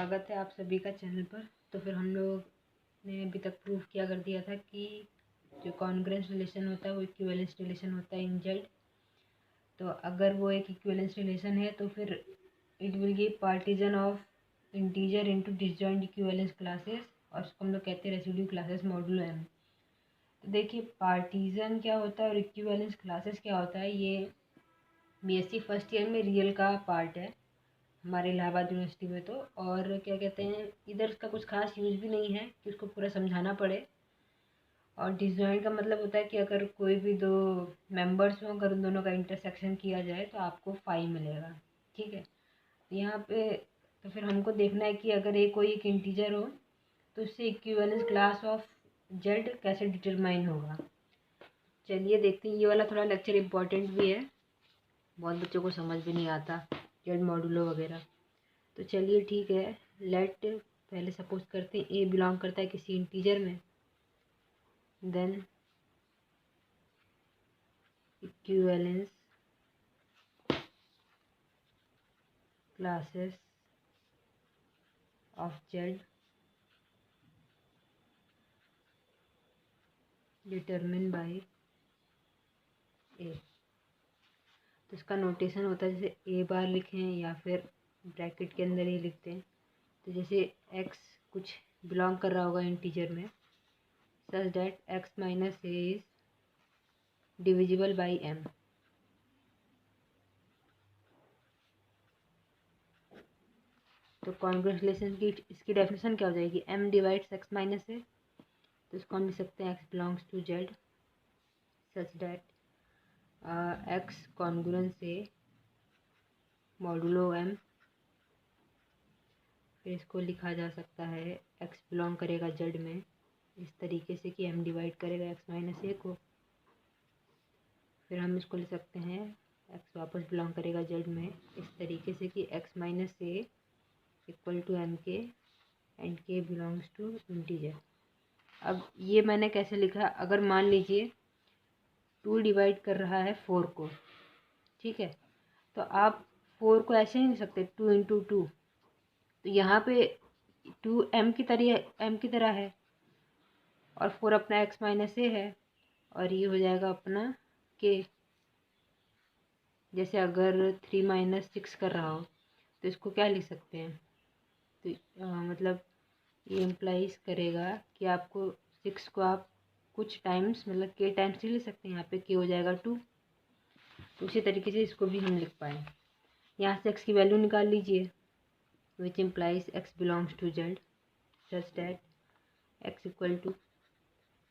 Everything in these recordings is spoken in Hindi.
स्वागत है आप सभी का चैनल पर। तो फिर हम लोग ने अभी तक प्रूफ किया कर दिया था कि जो कॉन्ग्रुएंस रिलेशन होता है वो इक्विवेलेंस रिलेशन होता है इन जेड। तो अगर वो एक इक्विवेलेंस रिलेशन है तो फिर it will give partisan of integer into disjoint equivalence classes, और उसको हम लोग कहते हैं रेसिड्यू क्लासेस मॉडुलो एम। तो देखिए पार्टीजन क्या होता है और इक्विवेलेंस क्लासेस क्या होता है, ये बीएससी फर्स्ट ईयर में रियल का पार्ट है हमारे इलाहाबाद यूनिवर्सिटी में। तो और क्या कहते हैं, इधर उसका कुछ खास यूज़ भी नहीं है कि उसको पूरा समझाना पड़े। और डिसजॉइंट का मतलब होता है कि अगर कोई भी दो मेंबर्स हों, अगर उन दोनों का इंटरसेक्शन किया जाए तो आपको फाई मिलेगा। ठीक है, यहाँ पे तो फिर हमको देखना है कि अगर ये कोई एक इंटीजर हो तो उससे इक्विवेलेंस क्लास ऑफ जेड कैसे डिटरमाइन होगा। चलिए देखते हैं। ये वाला थोड़ा लेक्चर इम्पोर्टेंट भी है, बहुत बच्चों को समझ भी नहीं आता जेड मॉडुलो वगैरह। तो चलिए ठीक है, लेट पहले सपोज करते हैं ए बिलोंग करता है किसी इंटीजर में, then equivalence classes of Z determine by A. तो इसका नोटेशन होता है जैसे ए बार लिखें या फिर ब्रैकेट के अंदर ही लिखते हैं। तो जैसे एक्स कुछ बिलोंग कर रहा होगा इंटीजर में, such that x minus a is divisible by m. तो कॉन्ग्रुएंस रिलेशन की इसकी डेफिनेशन क्या हो जाएगी, m divides x minus a. तो इसको हम लिख सकते हैं x belongs to z such that x congruence a modulo m. फिर इसको लिखा जा सकता है एक्स बिलोंग करेगा जेड में इस तरीके से कि एम डिवाइड करेगा एक्स माइनस ए को। फिर हम इसको लिख सकते हैं एक्स वापस बिलोंग करेगा जेड में इस तरीके से कि x minus a equal to m k and k belongs to integer. अब ये मैंने कैसे लिखा, अगर मान लीजिए 2 डिवाइड कर रहा है 4 को, ठीक है, तो आप 4 को ऐसे नहीं लिख सकते 2 इंटू 2। तो यहाँ पे 2 एम की तरह है और 4 अपना एक्स माइनस ए है और ये हो जाएगा अपना के। जैसे अगर 3 माइनस 6 कर रहा हो तो इसको क्या लिख सकते हैं, तो मतलब ये इम्प्लाइज करेगा कि आपको 6 को आप कुछ टाइम्स मतलब के टाइम्स नहीं ले सकते, यहाँ पे के हो जाएगा 2। तो उसी तरीके से इसको भी हम लिख पाए। यहाँ से एक्स की वैल्यू निकाल लीजिए, which implies x belongs to z such that x equal to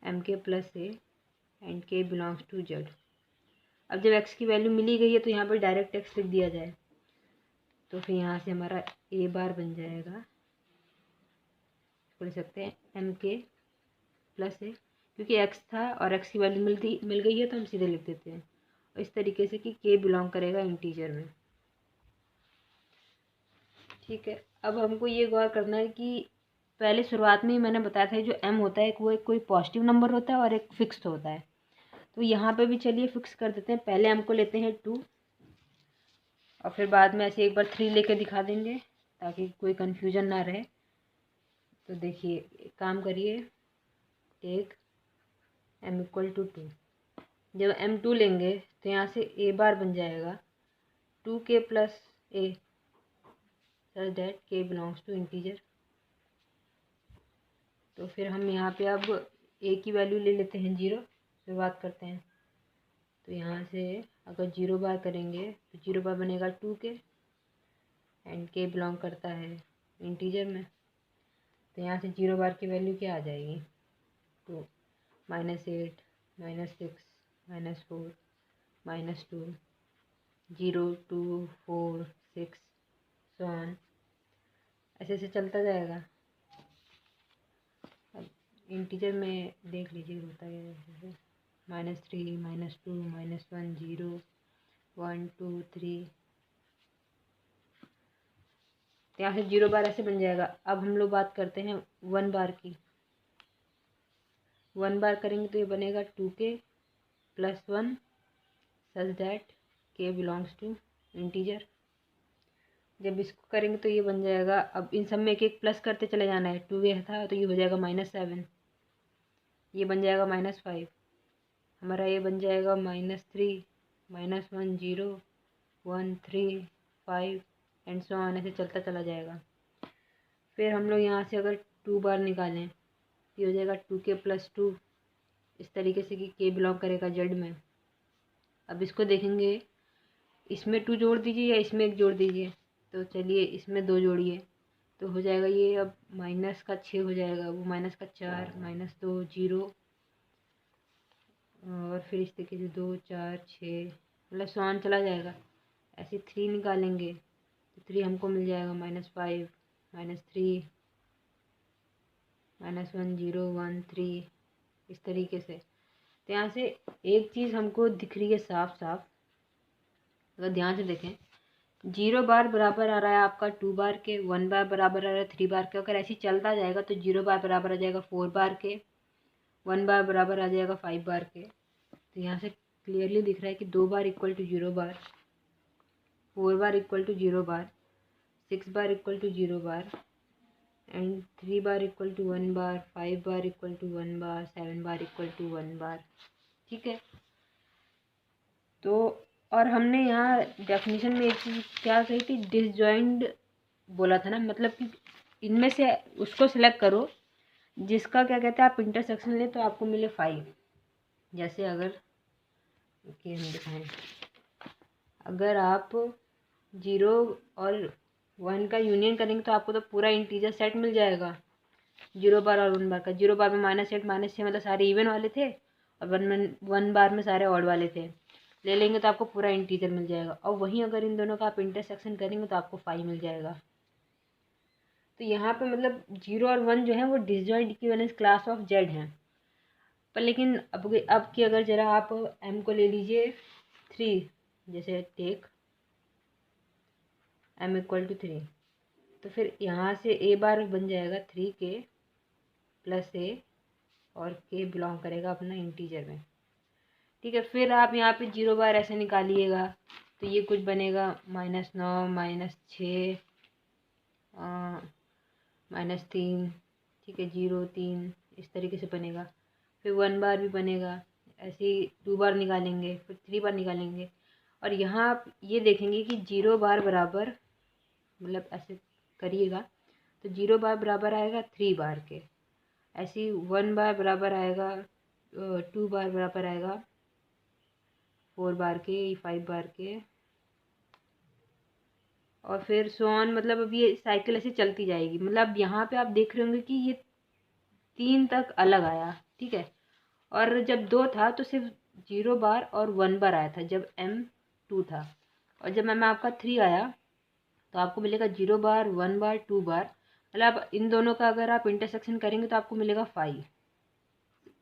m k plus a and k belongs to z. अब जब एक्स की वैल्यू मिली गई है तो यहाँ पर डायरेक्ट एक्स लिख दिया जाए, तो फिर यहाँ से हमारा ए बार बन जाएगा, बोल सकते हैं एम के प्लस ए, क्योंकि एक्स था और एक्स की वैल्यू मिल गई है तो हम सीधे लिख देते हैं। और इस तरीके से कि के बिलोंग करेगा इंटीजर में। ठीक है, अब हमको ये गौर करना है कि पहले शुरुआत में ही मैंने बताया था जो एम होता है वो एक कोई पॉजिटिव नंबर होता है और एक फिक्स्ड होता है। तो यहाँ पे भी चलिए फिक्स कर देते हैं, पहले एम को लेते हैं 2 और फिर बाद में ऐसे एक बार 3 लेके दिखा देंगे ताकि कोई कन्फ्यूजन ना रहे। तो देखिए काम करिए, टेक एम इक्वल टू 2। जब एम 2 लेंगे तो यहाँ से ए बार बन जाएगा 2 के प्लस ए सच दैट के बिलोंग्स टू इंटीजर। तो फिर हम यहाँ पे अब ए की वैल्यू ले लेते हैं 0, शुरुआत करते हैं। तो यहाँ से अगर 0 बार करेंगे तो 0 बार बनेगा 2 के एंड के बिलोंग करता है इंटीजर में। तो यहाँ से 0 बार की वैल्यू क्या आ जाएगी, 2 -8 -6 -4 -2 0 2 4 6 सो ऑन, ऐसे ऐसे चलता जाएगा। अब इंटीजर में देख लीजिए होता है जैसे -3 -2 -1 0 1 2 3। यहाँ से 0 बार ऐसे बन जाएगा। अब हम लोग बात करते हैं 1 बार की। 1 बार करेंगे तो ये बनेगा 2 के प्लस 1 सच दैट के बिलोंग्स टू इंटीजर। जब इसको करेंगे तो ये बन जाएगा, अब इन सब में एक एक प्लस करते चले जाना है, 2 ये था तो ये हो जाएगा -7, ये बन जाएगा -5, हमारा ये बन जाएगा -3, -1 0 1 3 5 एंड सो ऑन, ऐसे चलता चला जाएगा। फिर हम लोग यहाँ से अगर 2 बार निकालें तो ये हो जाएगा 2k+2, इस तरीके से कि k बिलोंग करेगा जेड में। अब इसको देखेंगे, इसमें 2 जोड़ दीजिए या इसमें 1 जोड़ दीजिए, तो चलिए इसमें 2 जोड़िए, तो हो जाएगा ये अब -6 हो जाएगा, वो -4 -2 0, और फिर इस तरीके से 2 4 6 मतलब 100 चला जाएगा। ऐसे 3 निकालेंगे तो 3 हमको मिल जाएगा -5 -3 -1 0 1 3, इस तरीके से। तो यहाँ से एक चीज़ हमको दिख रही है साफ साफ, अगर ध्यान से देखें, 0 बार बराबर आ रहा है आपका 2 बार के, 1 बार बराबर आ रहा है 3 बार के। अगर ऐसे चलता जाएगा तो 0 बार बराबर आ जाएगा 4 बार के, 1 बार बराबर आ जाएगा 5 बार के। तो यहाँ से क्लियरली दिख रहा है कि 2 bar equal to 0 bar, 4 bar equal to 0 bar, 6 bar equal to 0 bar, and 3 bar equal to 1 bar, 5 bar equal to 1 bar, 7 bar equal to 1 bar. ठीक है, तो और हमने यहाँ डेफिनेशन में एक चीज़ क्या कही थी, डिसजॉइंट बोला था ना, मतलब कि इनमें से उसको सिलेक्ट करो जिसका क्या कहते हैं आप इंटरसेक्शन ले तो आपको मिले 5। जैसे अगर हम दिखाएं, अगर आप 0 और 1 का यूनियन करेंगे तो आपको तो पूरा इंटीजर सेट मिल जाएगा 0 बार और 1 बार का। 0 बार में -8 -6 मतलब सारे इवन वाले थे, और 1 बार में सारे ऑड वाले थे। ले लेंगे तो आपको पूरा इंटीजर मिल जाएगा, और वहीं अगर इन दोनों का आप इंटरसेक्शन करेंगे तो आपको 5 मिल जाएगा। तो यहाँ पे मतलब 0 और 1 जो है वो disjoint equivalence class of Z हैं। पर लेकिन अब की अगर ज़रा आप m को ले लीजिए 3, जैसे टेक m इक्वल टू 3, तो फिर यहाँ से a बार बन जाएगा 3k + a, और k बिलोंग करेगा अपना इंटीजर में। ठीक है, फिर आप यहाँ पे 0 बार ऐसे निकालिएगा तो ये कुछ बनेगा -9 -6 -3, ठीक है, 0 3, इस तरीके से बनेगा। फिर 1 बार भी बनेगा, ऐसे ही 2 बार निकालेंगे, फिर 3 बार निकालेंगे, और यहाँ आप ये देखेंगे कि 0 बार बराबर, मतलब ऐसे करिएगा तो 0 बार बराबर आएगा 3 बार के, ऐसे ही 1 बार बराबर आएगा 2 बार बराबर आएगा 4 बार के, 5 बार के, और फिर सो ऑन, मतलब अब ये साइकिल ऐसे चलती जाएगी। मतलब यहाँ पे आप देख रहे होंगे कि ये 3 तक अलग आया, ठीक है, और जब 2 था तो सिर्फ 0 बार और 1 बार आया था जब m2 था, और जब m आपका 3 आया तो आपको मिलेगा 0 बार 1 बार 2 बार। मतलब इन दोनों का अगर आप इंटरसेक्शन करेंगे तो आपको मिलेगा 5,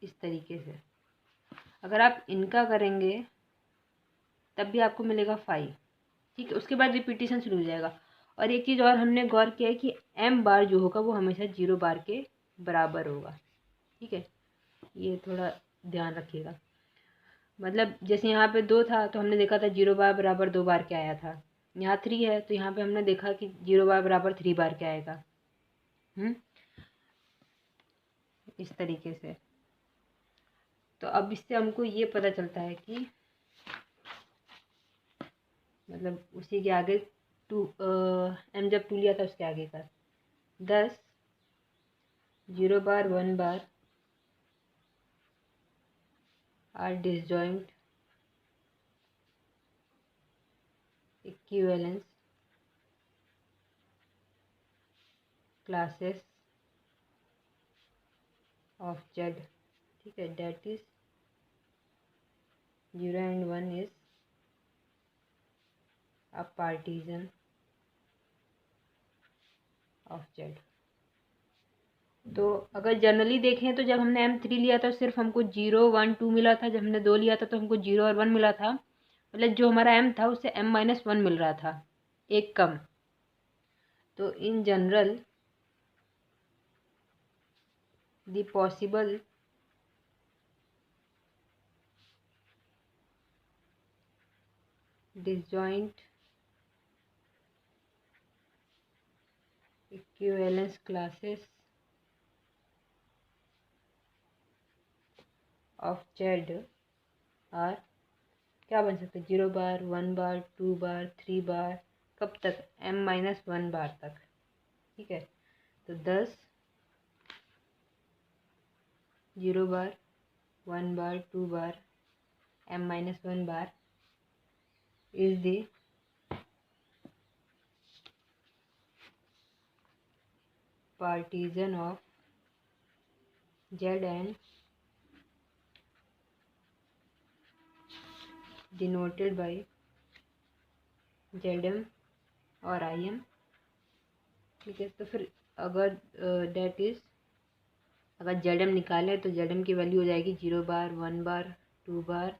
इस तरीके से। अगर आप इनका करेंगे तब भी आपको मिलेगा 5, ठीक है। उसके बाद रिपीटिशन शुरू हो जाएगा। और एक चीज़ और हमने गौर किया है कि m बार जो होगा वो हमेशा 0 बार के बराबर होगा, ठीक है, ये थोड़ा ध्यान रखिएगा। मतलब जैसे यहाँ पे 2 था तो हमने देखा था 0 बार बराबर 2 बार के आया था, यहाँ 3 है तो यहाँ पे हमने देखा कि 0 बार बराबर 3 बार के आएगा। इस तरीके से। तो अब इससे हमको ये पता चलता है कि मतलब उसी के आगे m जब 2 लिया था उसके आगे का 10, 0 bar 1 bar are disjoint equivalence classes of Z, ठीक है, that is 0 and 1 is a partition of Z. तो अगर जनरली देखें तो जब हमने m3 लिया था सिर्फ हमको 0 1 2 मिला था, जब हमने 2 लिया था तो हमको 0 और 1 मिला था, मतलब जो हमारा m था उससे m-1 मिल रहा था, एक कम। तो in general the possible disjoint equivalence classes of z are क्या बन सकता है, 0 बार, 1 बार, 2 बार, 3 बार, कब तक, m-1 बार तक। ठीक है, तो 10 0 bar, 1 bar, 2 bar, m-1 bar is the partition of Z and denoted by Zm और Im। ठीक है, तो फिर अगर डेट इज अगर Zm निकाले तो Zm की वैल्यू हो जाएगी 0 बार, 1 बार, 2 बार,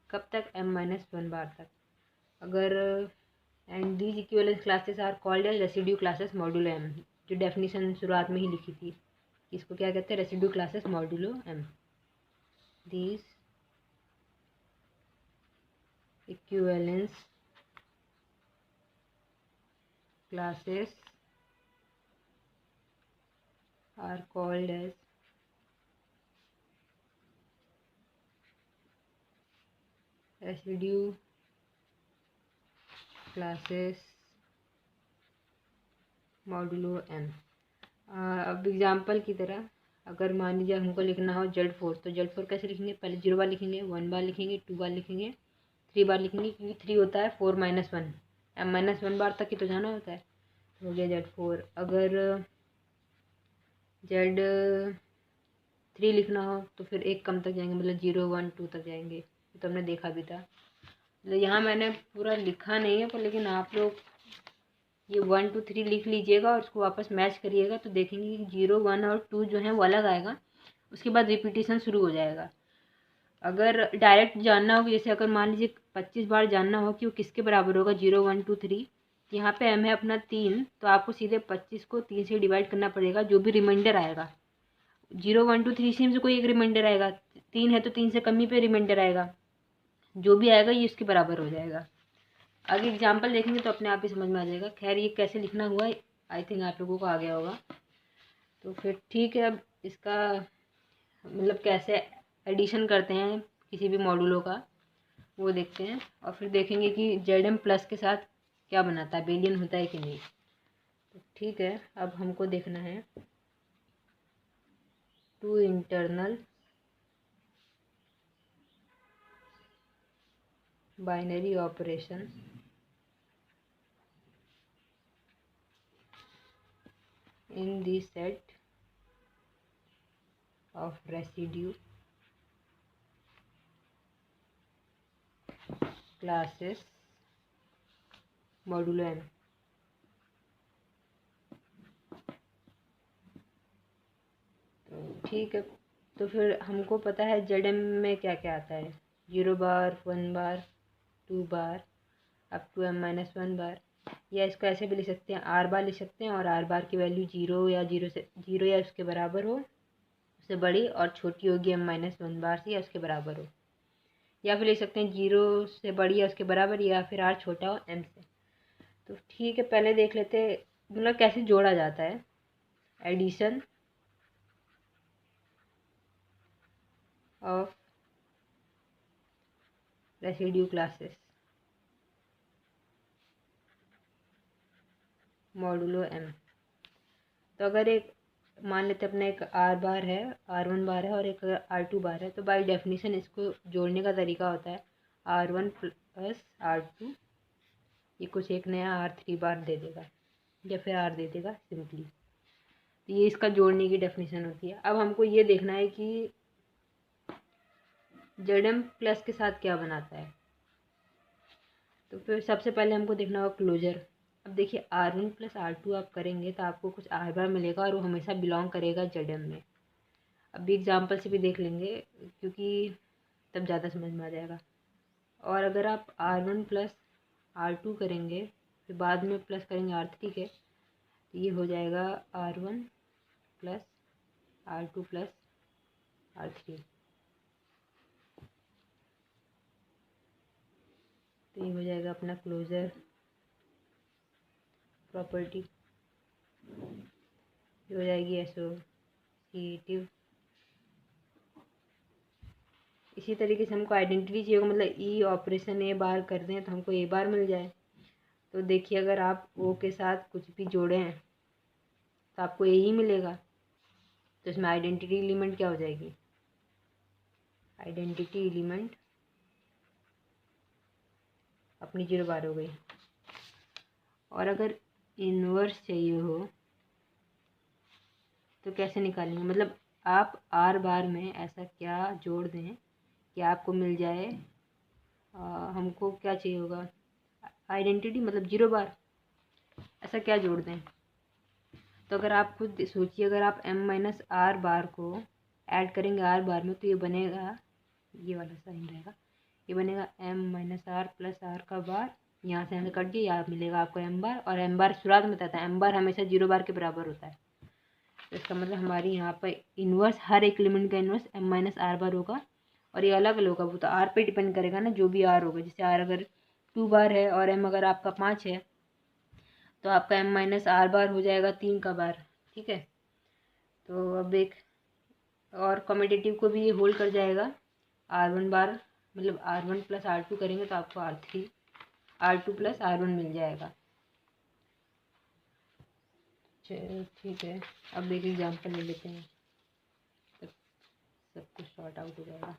कब तक, m-1 बार तक। अगर and these equivalence classes are called as residue classes modulo m, जो डेफिनेशन शुरुआत में ही लिखी थी, इसको क्या कहते हैं, residue classes modulo m। These equivalence classes are called as residue classes modulo m। अब एग्जांपल की तरह अगर मान लीजिए हमको लिखना हो Z4, तो Z4 कैसे लिखेंगे, पहले 0 बार लिखेंगे, 1 बार लिखेंगे, 2 बार लिखेंगे, 3 बार लिखेंगे, क्योंकि 3 होता है 4-1, m-1 बार तक ही तो जाना होता है। तो हो गया Z4। अगर Z3 लिखना हो तो फिर एक कम तक जाएंगे, मतलब 0, 1, 2 तक जाएंगे, तो हमने देखा भी था। मतलब यहाँ मैंने पूरा लिखा नहीं है, पर लेकिन आप लोग ये 1, 2, 3 लिख लीजिएगा और उसको वापस मैच करिएगा, तो देखेंगे कि 0, 1 और 2 जो है वो अलग आएगा, उसके बाद रिपीटिशन शुरू हो जाएगा। अगर डायरेक्ट जानना हो, जैसे अगर मान लीजिए 25 बार जानना हो कि वो किसके बराबर होगा, 0, 1, 2, 3, तो यहाँ पे m है अपना 3, तो आपको सीधे 25 को 3 से डिवाइड करना पड़ेगा, जो भी रिमाइंडर आएगा 0, 1, 2, 3 से कोई एक रिमाइंडर आएगा, 3 है तो 3 से कम ही पे रिमाइंडर आएगा, जो भी आएगा ये इसके बराबर हो जाएगा। आगे एग्जाम्पल देखेंगे तो अपने आप ही समझ में आ जाएगा। खैर ये कैसे लिखना हुआ है आई थिंक आप लोगों को आ गया होगा। तो फिर ठीक है, अब इसका मतलब कैसे एडिशन करते हैं किसी भी मॉड्यूलों का वो देखते हैं, और फिर देखेंगे कि Zm प्लस के साथ क्या बनाता है, बेलियन होता है कि नहीं। तो ठीक है, अब हमको देखना है 2 internal binary operation in the set of residue classes modulo m। तो ठीक है, तो फिर हमको पता है Zm में क्या क्या आता है, 0 bar, 1 bar, 2 bar, up to m-1 बार, या इसको ऐसे भी लिख सकते हैं, r बार लिख सकते हैं, और r बार की वैल्यू 0 या उसके बराबर हो, उससे बड़ी, और छोटी होगी m-1 बार से या उसके बराबर हो, या फिर लिख सकते हैं 0 से बड़ी या उसके बराबर, या फिर r छोटा हो m से। तो ठीक है, पहले देख लेते मतलब कैसे जोड़ा जाता है, addition of residue classes modulo m। तो अगर एक मान लेते अपने एक r बार है, r1 बार है, और एक r2 बार है, तो बाय डेफिनेशन इसको जोड़ने का तरीका होता है r1 प्लस r2, ये कुछ एक नया r3 बार दे देगा या फिर r दे देगा सिंपली। तो ये इसका जोड़ने की डेफिनेशन होती है। अब हमको ये देखना है कि Zm प्लस के साथ क्या बनाता है। तो फिर सबसे पहले हमको देखना होगा क्लोजर। अब देखिए r1 प्लस r2 आप करेंगे तो आपको कुछ r बार मिलेगा, और वो हमेशा बिलोंग करेगा Zm में। अभी एग्जांपल से भी देख लेंगे, क्योंकि तब ज़्यादा समझ में आ जाएगा। और अगर आप r1 प्लस r2 करेंगे, फिर बाद में प्लस करेंगे r3 के, तो ये हो जाएगा r1 plus r2 plus r3। तो ये हो जाएगा अपना क्लोजर प्रॉपर्टी। ये हो जाएगी एसोसिएटिव। इसी तरीके से हमको आइडेंटिटी चाहिए होगा, मतलब ई ऑपरेशन ए बार कर दें तो हमको ए बार मिल जाए। तो देखिए अगर आप ओ के साथ कुछ भी जोड़े हैं तो आपको ए ही मिलेगा। तो इसमें आइडेंटिटी एलिमेंट क्या हो जाएगी, आइडेंटिटी एलिमेंट अपनी 0 बार हो गई। और अगर इन्वर्स चाहिए हो तो कैसे निकालेंगे, मतलब आप आर बार में ऐसा क्या जोड़ दें कि आपको मिल जाए, हमको क्या चाहिए होगा आइडेंटिटी, मतलब 0 बार, ऐसा क्या जोड़ दें। तो अगर आप खुद सोचिए, अगर आप m माइनस आर बार को ऐड करेंगे आर बार में तो ये बनेगा, ये वाला साइन रहेगा, ये बनेगा m minus r plus r का बार, यहाँ से कट गया, यहाँ मिलेगा आपको m बार। और m बार शुरुआत में बताता है m बार हमेशा 0 बार के बराबर होता है। तो इसका मतलब हमारी यहाँ पर इन्वर्स, हर एक एलिमेंट का इन्वर्स m माइनस आर बार होगा। और ये अलग अलग होगा, वो तो r पे डिपेंड करेगा ना, जो भी r होगा। जैसे r अगर 2 बार है और m अगर आपका 5 है तो आपका m माइनस आर बार हो जाएगा 3 का बार, ठीक है। तो अब एक और कम्यूटेटिव को भी ये होल्ड कर जाएगा, r1 बार, मतलब r1 प्लस r2 करेंगे तो आपको r3 r2 प्लस r1 मिल जाएगा। चलो ठीक है, अब एक एग्जांपल ले लेते हैं, सब कुछ सॉर्ट आउट हो जाएगा।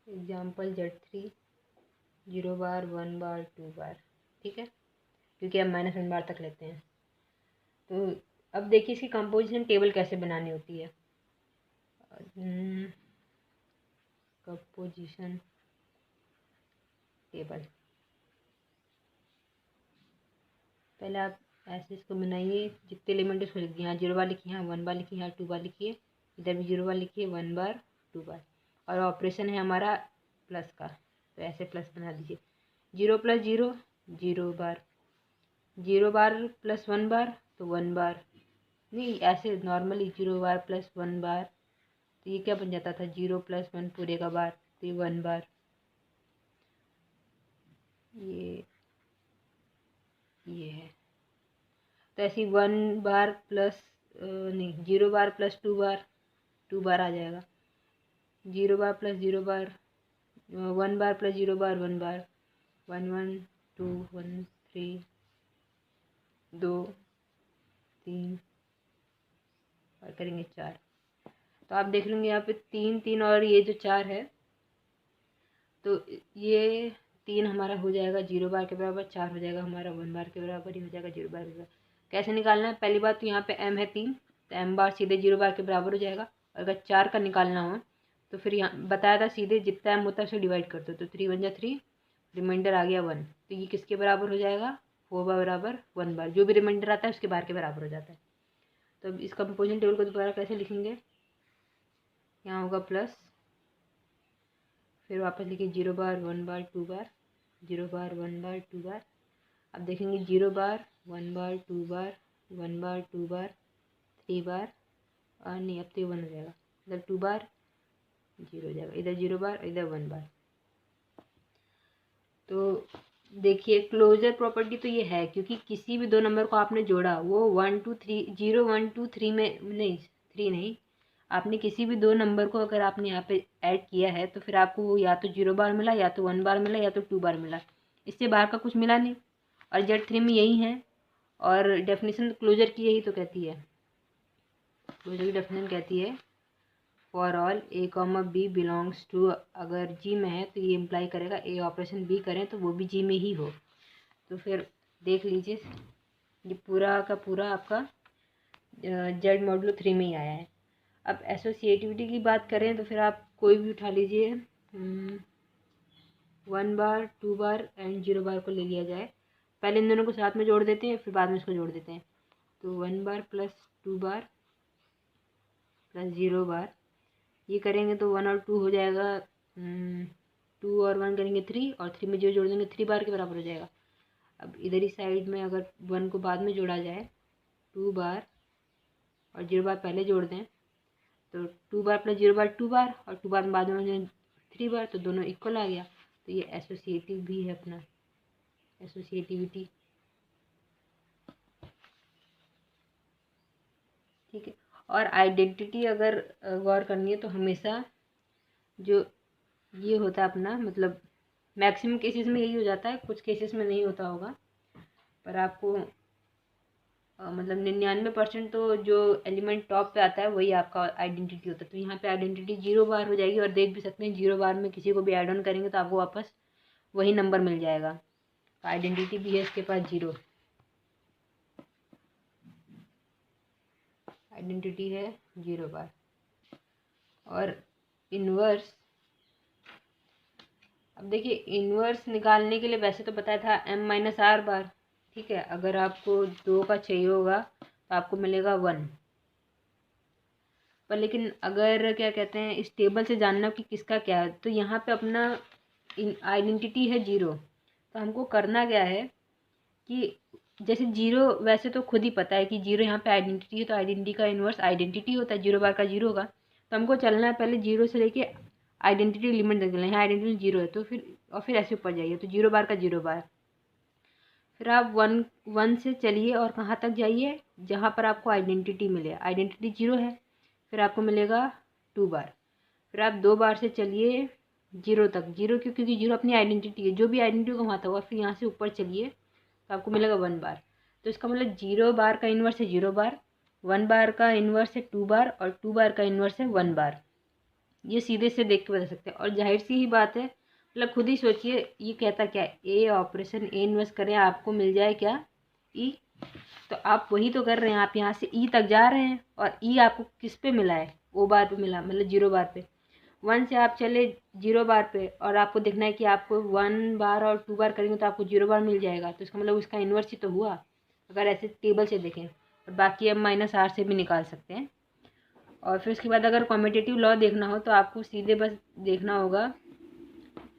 एग्जांपल Z3 0 बार 1 बार 2 बार, ठीक है, क्योंकि हम -1 बार तक लेते हैं। तो अब देखिए इसकी कंपोजिशन टेबल कैसे बनानी होती है। कंपोजिशन टेबल, पहले आप ऐसे इसको बनाइए, जितने एलिमेंट उसको लिख दिए, यहाँ 0 बार लिखिए, यहाँ 1 बार लिखिए, यहाँ 2 बार लिखिए, इधर भी 0 बार लिखिए, 1 बार 2 बार। और ऑपरेशन है हमारा प्लस का, तो ऐसे प्लस बना दीजिए। 0 प्लस 0 0 बार, 0 बार प्लस 1 बार तो 1 बार, नहीं ऐसे नॉर्मली 0 बार प्लस 1 बार, तो ये क्या बन जाता था 0 प्लस 1 पूरे का बार, तो ये 1 बार। ये है, तो ऐसे 1 बार प्लस नहीं 0 बार प्लस 2 बार 2 बार आ जाएगा। 0 बार प्लस 0 बार 1 बार प्लस 0 बार 1 बार, 1 1 2 1 3 2 3 और करेंगे 4। तो आप देख लेंगे यहाँ पे 3 3 और ये जो 4 है, तो ये 3 हमारा हो जाएगा 0 बार के बराबर, 4 हो जाएगा हमारा 1 बार के बराबर, ही हो जाएगा 0 बार के बराबर। कैसे निकालना है, पहली बात तो यहाँ पे m है 3, तो m बार सीधे 0 बार के बराबर हो जाएगा। अगर 4 का निकालना हो तो फिर यहाँ बताया था सीधे जितना m होता है उसे डिवाइड कर दो, तो 3 1 जा 3, रिमाइंडर आ गया 1, तो ये किसके बराबर हो जाएगा 4 बार बराबर 1 बार, जो भी रिमाइंडर आता है उसके बार के बराबर हो जाता है। तो अब इस कंपोजिशन टेबल को दोबारा कैसे लिखेंगे, यहाँ होगा प्लस, फिर वापस लिखिए 0 बार 1 बार 2 बार, 0 बार 1 बार 2 बार। अब देखेंगे 0 बार 1 बार 2 बार 1 बार 2 बार 3 बार, और नहीं अब तो 1 हो जाएगा, इधर 2 बार 0 हो जाएगा, इधर 0 बार इधर 1 बार। तो देखिए क्लोजर प्रॉपर्टी तो ये है, क्योंकि किसी भी दो नंबर को आपने जोड़ा, वो 1 2 3 0 1 2 3 में नहीं, 3 नहीं, आपने किसी भी दो नंबर को अगर आपने यहाँ पे ऐड किया है तो फिर आपको वो या तो 0 बार मिला, या तो 1 बार मिला, या तो 2 बार मिला, इससे बाहर का कुछ मिला नहीं। और Z3 में यही है, और डेफिनेशन क्लोजर की यही तो कहती है, क्लोजर की डेफिनेशन कहती है for all a comma b belongs to, अगर जी में है तो ये इम्प्लाई करेगा ए ऑपरेशन बी करें तो वो भी जी में ही हो। तो फिर देख लीजिए ये पूरा का पूरा आपका जेड मॉडुलो 3 में ही आया है। अब एसोसिएटिविटी की बात करें तो फिर आप कोई भी उठा लीजिए, 1 बार 2 बार एंड 0 बार को ले लिया जाए, पहले इन दोनों को साथ में जोड़ देते हैं फिर बाद में इसको जोड़ देते हैं। तो 1 बार प्लस 2 बार प्लस 0 बार, ये करेंगे तो 1 और 2 हो जाएगा, 2 और 1 करेंगे 3, और 3 में 0 जोड़ देंगे 3 बार के बराबर हो जाएगा। अब इधर ही साइड में अगर 1 को बाद में जोड़ा जाए 2 बार और 0 बार पहले जोड़ दें, तो 2 बार प्लस 0 बार 2 बार, और 2 बार में बाद में 3 बार, तो दोनों इक्वल आ गया। तो ये एसोसिएटिव भी है अपना, एसोसिएटिविटी। और आइडेंटिटी अगर गौर करनी है तो हमेशा जो ये होता है अपना मतलब मैक्सिमम केसेस में यही हो जाता है, कुछ केसेस में नहीं होता होगा, पर आपको मतलब 99% तो जो एलिमेंट टॉप पे आता है वही आपका आइडेंटिटी होता है। तो यहाँ पे आइडेंटिटी 0 बार हो जाएगी और देख भी सकते हैं 0 बार में किसी को भी ऐड ऑन करेंगे तो आपको वापस वही नंबर मिल जाएगा। तो आइडेंटिटी भी है इसके पास 0, आइडेंटिटी है 0 बार। और इन्वर्स, अब देखिए इन्वर्स निकालने के लिए वैसे तो बताया था m-r बार, ठीक है। अगर आपको 2 का चाहिए होगा तो आपको मिलेगा 1, पर लेकिन अगर क्या कहते हैं इस टेबल से जानना कि किसका क्या है, तो यहाँ पे अपना आइडेंटिटी है 0। तो हमको करना क्या है कि जैसे 0 वैसे तो खुद ही पता है कि 0 यहाँ पे आइडेंटिटी है, तो आइडेंटिटी का इन्वर्स आइडेंटिटी होता है, 0 बार का 0 होगा। तो हमको चलना है पहले 0 से लेके आइडेंटिटी लिमिट तक चलना है। यहाँ आइडेंटिटी 0 है तो फिर ऐसे ऊपर जाइए तो 0 बार का 0 बार, फिर आप 1 से चलिए और कहाँ तक जाइए जहाँ पर आपको आइडेंटिटी मिले। आइडेंटिटी 0 है, फिर आपको मिलेगा 2 बार, फिर आप 2 बार से चलिए 0 तक। 0 क्योंकि 0 अपनी आइडेंटिटी है, जो भी आइडेंटिटी को वहाँ था हुआ, फिर यहाँ से ऊपर चलिए तो आपको मिलेगा 1 बार। तो इसका मतलब 0 बार का इन्वर्स है 0 बार, 1 बार का इन्वर्स है 2 बार और 2 बार का इन्वर्स है 1 बार। ये सीधे से देख के बता सकते हैं। और जाहिर सी ही बात है, मतलब खुद ही सोचिए ये कहता क्या है, ए ऑपरेशन ए इन्वर्स करें आपको मिल जाए क्या, ई। तो आप वही तो कर रहे हैं, आप यहाँ से ई तक जा रहे हैं और ई आपको किस पे मिला है, ओ बार पे मिला, मतलब 0 बार पे। 1 से आप चले 0 बार पे और आपको देखना है कि आपको 1 बार और 2 बार करेंगे तो आपको 0 बार मिल जाएगा। तो इसका मतलब उसका इन्वर्स ही तो हुआ, अगर ऐसे टेबल से देखें। और बाकी m-r से भी निकाल सकते हैं। और फिर उसके बाद अगर कॉम्पिटिटिव लॉ देखना हो तो आपको सीधे बस देखना होगा,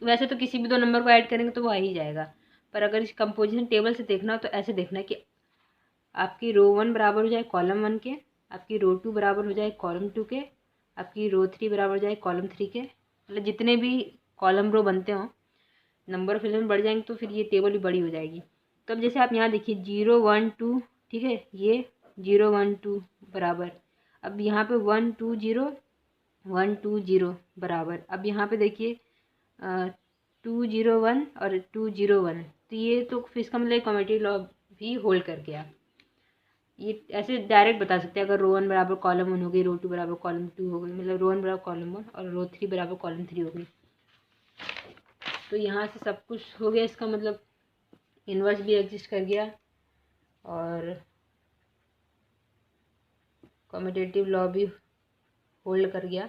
वैसे तो किसी भी 2 नंबर को ऐड करेंगे तो वो आ ही जाएगा, पर अगर इस कंपोजिशन टेबल से देखना हो तो ऐसे देखना है कि आपकी रो 1 बराबर हो जाए कॉलम 1 के, आपकी रो 2 बराबर हो जाए कॉलम 2 के, आपकी रो 3 बराबर हो जाए कॉलम 3 के। मतलब जितने भी कॉलम रो बनते हों, नंबर ऑफ एलिमेंट बढ़ जाएंगे तो फिर ये टेबल भी बड़ी हो जाएगी। तो अब जैसे आप यहाँ देखिए 0 1 2, ठीक है, ये 0 1 2 बराबर। अब यहाँ पे 1 2 0 1 2 0 बराबर। अब यहाँ पे देखिए 2 0 1 और 2 0 1, तो ये तो फिर इसका मतलब कम्यूटेटिव लॉ भी होल्ड कर गया। ये ऐसे डायरेक्ट बता सकते हैं, अगर रो 1 बराबर कॉलम 1 हो गई, रो 2 बराबर कॉलम 2 हो गई, मतलब रो 1 बराबर कॉलम 1 और रो 3 बराबर कॉलम 3 हो गई। तो यहाँ से सब कुछ हो गया, इसका मतलब इन्वर्स भी एग्जिस्ट कर गया और कम्यूटेटिव लॉ भी होल्ड कर गया।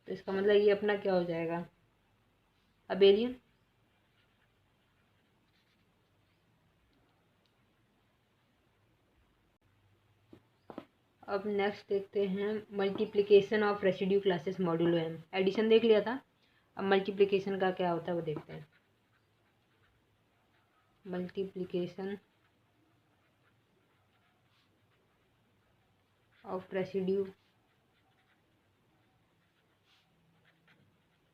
तो इसका मतलब ये अपना क्या हो जाएगा, अबेलियन। अब नेक्स्ट देखते हैं multiplication of residue classes modulo m. Addition देख लिया था, अब मल्टीप्लिकेशन का क्या होता है वो देखते हैं। Multiplication of residue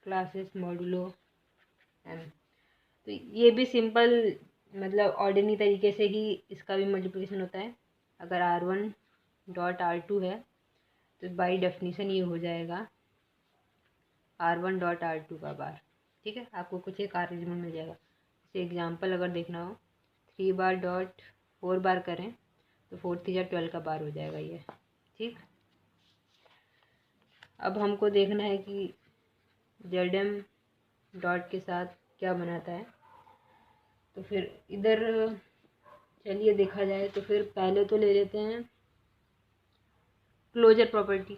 classes modulo m. तो ये भी सिंपल मतलब ऑर्डिनरी तरीके से ही इसका भी मल्टीप्लिकेशन होता है। अगर R1 डॉट R2 है तो बाय डेफिनेशन ये हो जाएगा R1 डॉट R2 का बार, ठीक है। आपको कुछ एक R एलिमेंट मिल जाएगा। जैसे एग्जांपल अगर देखना हो 3 बार डॉट 4 बार करें तो 4 3 12 का बार हो जाएगा ये, ठीक। अब हमको देखना है कि ZM डॉट के साथ क्या बनाता है। तो फिर इधर चलिए देखा जाए तो फिर पहले तो ले लेते हैं क्लोजर प्रॉपर्टी।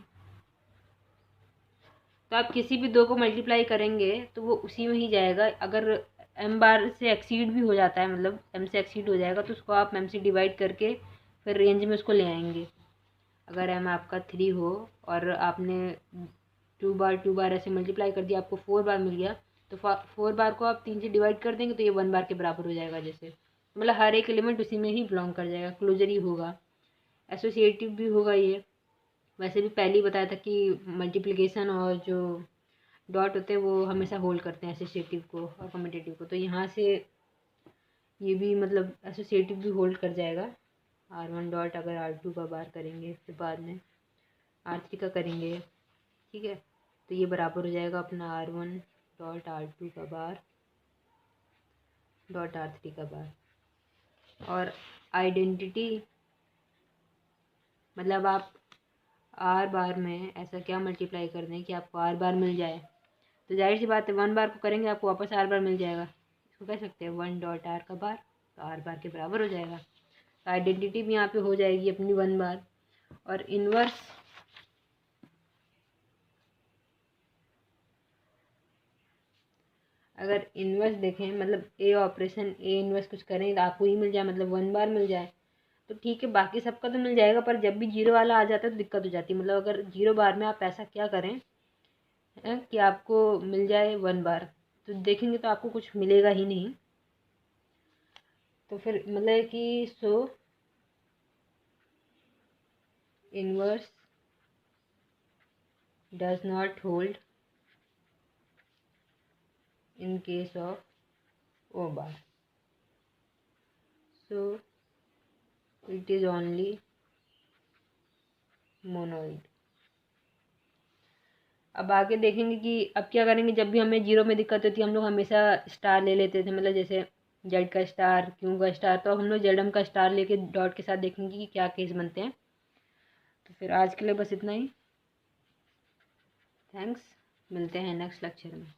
तो आप किसी भी 2 को मल्टीप्लाई करेंगे तो वो उसी में ही जाएगा। अगर m बार से एक्सीड भी हो जाता है, मतलब m से एक्सीड हो जाएगा, तो उसको आप m से डिवाइड करके फिर रेंज में उसको ले आएंगे। अगर m आपका 3 हो और आपने 2 बार ऐसे मल्टीप्लाई कर दिया, आपको 4 बार मिल गया, तो 4 बार को आप 3 से डिवाइड कर देंगे तो ये 1 बार के बराबर हो जाएगा। जैसे मतलब हर एक एलिमेंट उसी में ही बिलोंग कर जाएगा, क्लोजर ही होगा, एसोसिएटिव भी होगा ये। वैसे भी पहले ही बताया था कि मल्टीप्लिकेशन और जो डॉट होते हैं वो हमेशा होल्ड करते हैं एसोसिएटिव को और कम्यूटेटिव को। तो यहाँ से ये भी मतलब एसोसिएटिव भी होल्ड कर जाएगा R1 डॉट अगर R2 का बार करेंगे फिर बाद में R3 का करेंगे, ठीक है, तो ये बराबर हो जाएगा अपना R1 डॉट R2 का बार डॉट R3 का बार। और आइडेंटिटी मतलब आप R बार में ऐसा क्या मल्टीप्लाई कर दें कि आपको R बार मिल जाए, तो जाहिर सी बात है 1 बार को करेंगे आपको वापस R बार मिल जाएगा। इसको कह सकते हैं 1 डॉट R का बार, तो R बार के बराबर हो जाएगा। तो आइडेंटिटी भी यहाँ पे हो जाएगी अपनी 1 बार। और इन्वर्स अगर इन्वर्स देखें मतलब ए ऑपरेशन ए इन्वर्स कुछ करें तो आपको ही मिल जाए, मतलब 1 बार मिल जाए तो ठीक है, बाकी सबका तो मिल जाएगा, पर जब भी जीरो वाला आ जाता है तो दिक्कत हो जाती है। मतलब अगर 0 बार में आप ऐसा क्या करें कि आपको मिल जाए 1 बार, तो देखेंगे तो आपको कुछ मिलेगा ही नहीं। तो फिर मतलब कि inverse does not hold in case of O bar, so it is only monoid। अब आगे देखेंगे कि अब क्या करेंगे, जब भी हमें जीरो में दिक्कत होती है हम लोग हमेशा स्टार ले लेते थे, मतलब जैसे जेड का स्टार, क्यू का स्टार, तो अब हम लोग जेडम का स्टार लेके डॉट के साथ देखेंगे कि क्या केस बनते हैं। तो फिर आज के लिए बस इतना ही। थैंक्स, मिलते हैं नेक्स्ट लेक्चर में।